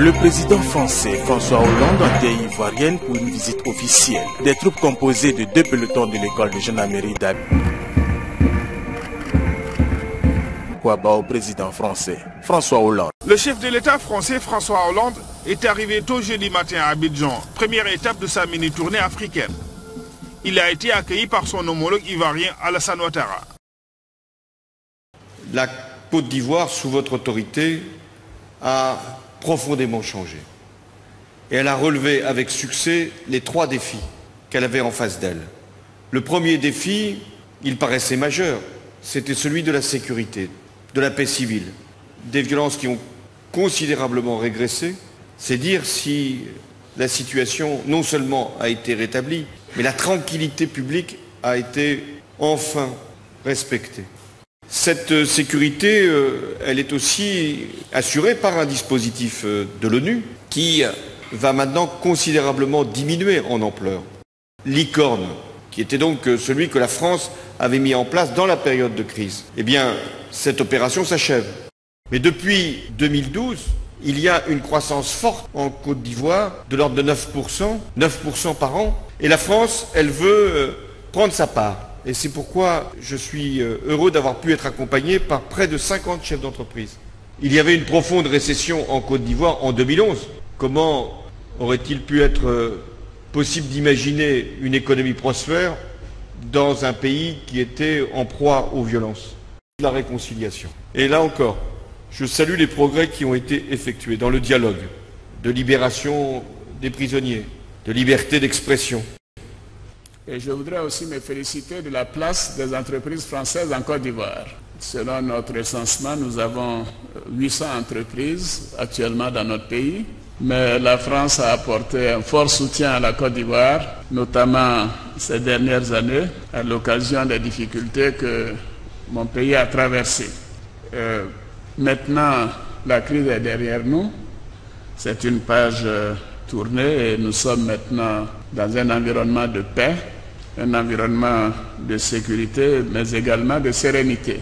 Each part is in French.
Le président français François Hollande en terre ivoirienne pour une visite officielle. Des troupes composées de 2 pelotons de l'école de gendarmerie d'Abidjan. Au président français François Hollande. Le chef de l'État français François Hollande est arrivé tôt jeudi matin à Abidjan, première étape de sa mini-tournée africaine. Il a été accueilli par son homologue ivoirien Alassane Ouattara. La Côte d'Ivoire, sous votre autorité, a profondément changé. Et elle a relevé avec succès les 3 défis qu'elle avait en face d'elle. Le premier défi, il paraissait majeur, c'était celui de la sécurité, de la paix civile, des violences qui ont considérablement régressé. C'est dire si la situation non seulement a été rétablie, mais la tranquillité publique a été enfin respectée. Cette sécurité, elle est aussi assurée par un dispositif de l'ONU qui va maintenant considérablement diminuer en ampleur. Licorne, qui était donc celui que la France avait mis en place dans la période de crise. Eh bien, cette opération s'achève. Mais depuis 2012, il y a une croissance forte en Côte d'Ivoire de l'ordre de 9% par an. Et la France, elle veut prendre sa part. Et c'est pourquoi je suis heureux d'avoir pu être accompagné par près de 50 chefs d'entreprise. Il y avait une profonde récession en Côte d'Ivoire en 2011. Comment aurait-il pu être possible d'imaginer une économie prospère dans un pays qui était en proie aux violences? La réconciliation. Et là encore, je salue les progrès qui ont été effectués dans le dialogue, de libération des prisonniers, de liberté d'expression. Et je voudrais aussi me féliciter de la place des entreprises françaises en Côte d'Ivoire. Selon notre recensement, nous avons 800 entreprises actuellement dans notre pays. Mais la France a apporté un fort soutien à la Côte d'Ivoire, notamment ces dernières années, à l'occasion des difficultés que mon pays a traversées. Maintenant, la crise est derrière nous. C'est une page tournée et nous sommes maintenant dans un environnement de paix, un environnement de sécurité, mais également de sérénité.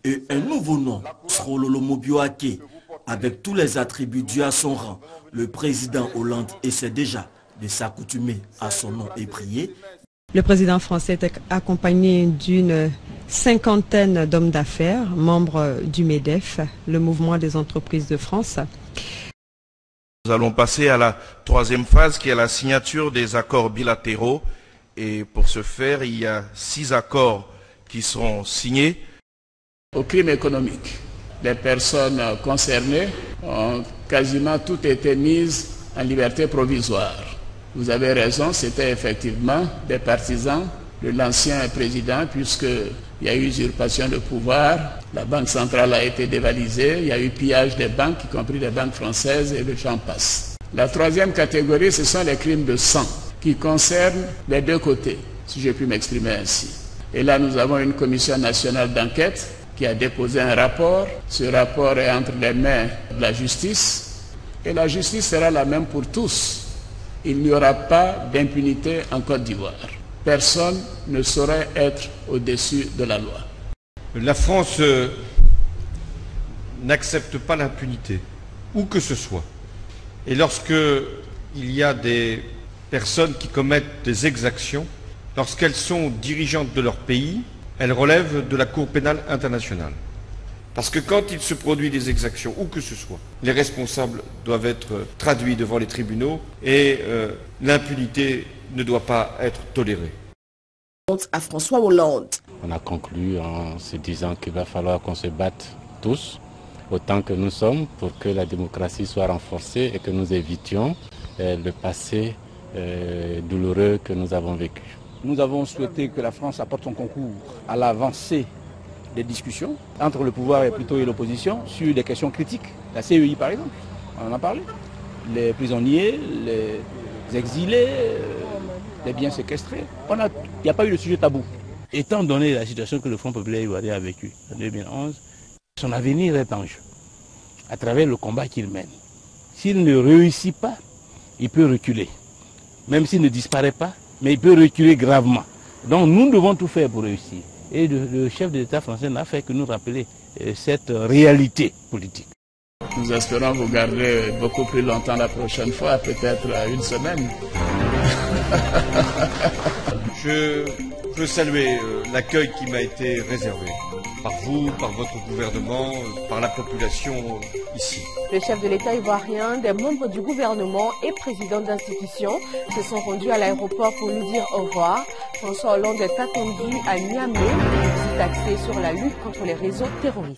Et un nouveau nom, Srololo Mobioake, avec tous les attributs dus à son rang, le président Hollande essaie déjà de s'accoutumer à son nom et prier. Le président français est accompagné d'une 50aine d'hommes d'affaires, membres du MEDEF, le mouvement des entreprises de France. Nous allons passer à la 3e phase qui est la signature des accords bilatéraux. Et pour ce faire, il y a 6 accords qui seront signés. Au crime économique, les personnes concernées ont quasiment toutes été mises en liberté provisoire. Vous avez raison, c'était effectivement des partisans de l'ancien président puisqu'il y a eu usurpation de pouvoir, la banque centrale a été dévalisée, il y a eu pillage des banques, y compris des banques françaises et le champ passe. La 3e catégorie, ce sont les crimes de sang qui concernent les 2 côtés, si je puis m'exprimer ainsi. Et là, nous avons une commission nationale d'enquête qui a déposé un rapport. Ce rapport est entre les mains de la justice et la justice sera la même pour tous. Il n'y aura pas d'impunité en Côte d'Ivoire. Personne ne saurait être au-dessus de la loi. La France n'accepte pas l'impunité, où que ce soit. Et lorsque il y a des personnes qui commettent des exactions, lorsqu'elles sont dirigeantes de leur pays, elles relèvent de la Cour pénale internationale. Parce que quand il se produit des exactions, où que ce soit, les responsables doivent être traduits devant les tribunaux et l'impunité ne doit pas être tolérée. À François Hollande. On a conclu en se disant qu'il va falloir qu'on se batte tous, autant que nous sommes, pour que la démocratie soit renforcée et que nous évitions le passé douloureux que nous avons vécu. Nous avons souhaité que la France apporte son concours à l'avancée des discussions entre le pouvoir et l'opposition sur des questions critiques. La CEI par exemple, on en a parlé. Les prisonniers, les exilés, les biens séquestrés. Il n'y a pas eu de sujet tabou. Étant donné la situation que le Front populaire ivoirien a vécue en 2011, son avenir est en jeu à travers le combat qu'il mène. S'il ne réussit pas, il peut reculer. Même s'il ne disparaît pas, mais il peut reculer gravement. Donc nous devons tout faire pour réussir. Et le chef de l'État français n'a fait que nous rappeler cette réalité politique. Nous espérons vous garder beaucoup plus longtemps la prochaine fois, peut-être une semaine. Je veux saluer l'accueil qui m'a été réservé par vous, par votre gouvernement, par la population ici. Le chef de l'État ivoirien, des membres du gouvernement et présidents d'institutions se sont rendus à l'aéroport pour nous dire au revoir. François Hollande est attendu à Niamey, visite axée sur la lutte contre les réseaux terroristes.